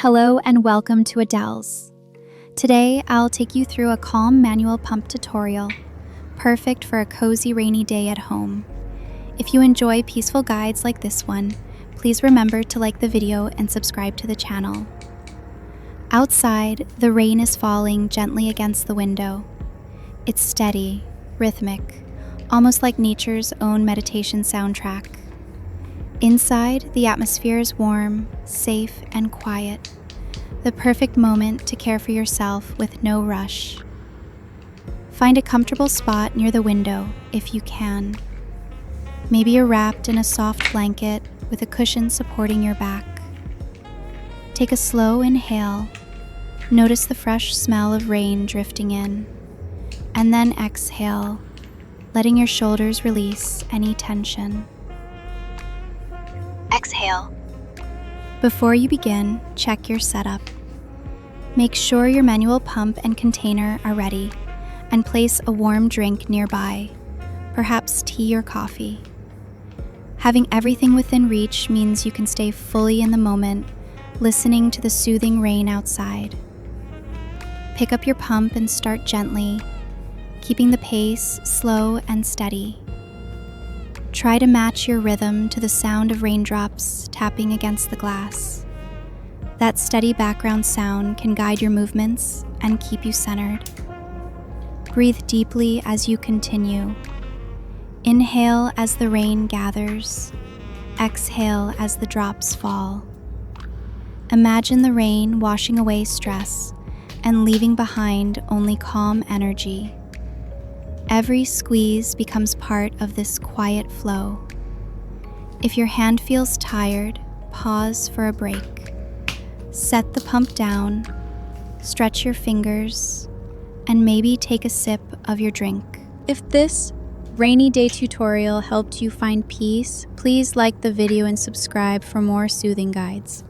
Hello and welcome to Adells. Today, I'll take you through a calm manual pump tutorial, perfect for a cozy rainy day at home. If you enjoy peaceful guides like this one, please remember to like the video and subscribe to the channel. Outside, the rain is falling gently against the window. It's steady, rhythmic, almost like nature's own meditation soundtrack. Inside, the atmosphere is warm, safe, and quiet. The perfect moment to care for yourself with no rush. Find a comfortable spot near the window if you can. Maybe you're wrapped in a soft blanket with a cushion supporting your back. Take a slow inhale. Notice the fresh smell of rain drifting in. And then exhale, letting your shoulders release any tension. Exhale. Before you begin, check your setup. Make sure your manual pump and container are ready, and place a warm drink nearby, perhaps tea or coffee. Having everything within reach means you can stay fully in the moment, listening to the soothing rain outside. Pick up your pump and start gently, keeping the pace slow and steady. Try to match your rhythm to the sound of raindrops tapping against the glass. That steady background sound can guide your movements and keep you centered. Breathe deeply as you continue. Inhale as the rain gathers. Exhale as the drops fall. Imagine the rain washing away stress and leaving behind only calm energy. Every squeeze becomes part of this quiet flow. If your hand feels tired, pause for a break. Set the pump down, stretch your fingers, and maybe take a sip of your drink. If this rainy day tutorial helped you find peace, please like the video and subscribe for more soothing guides.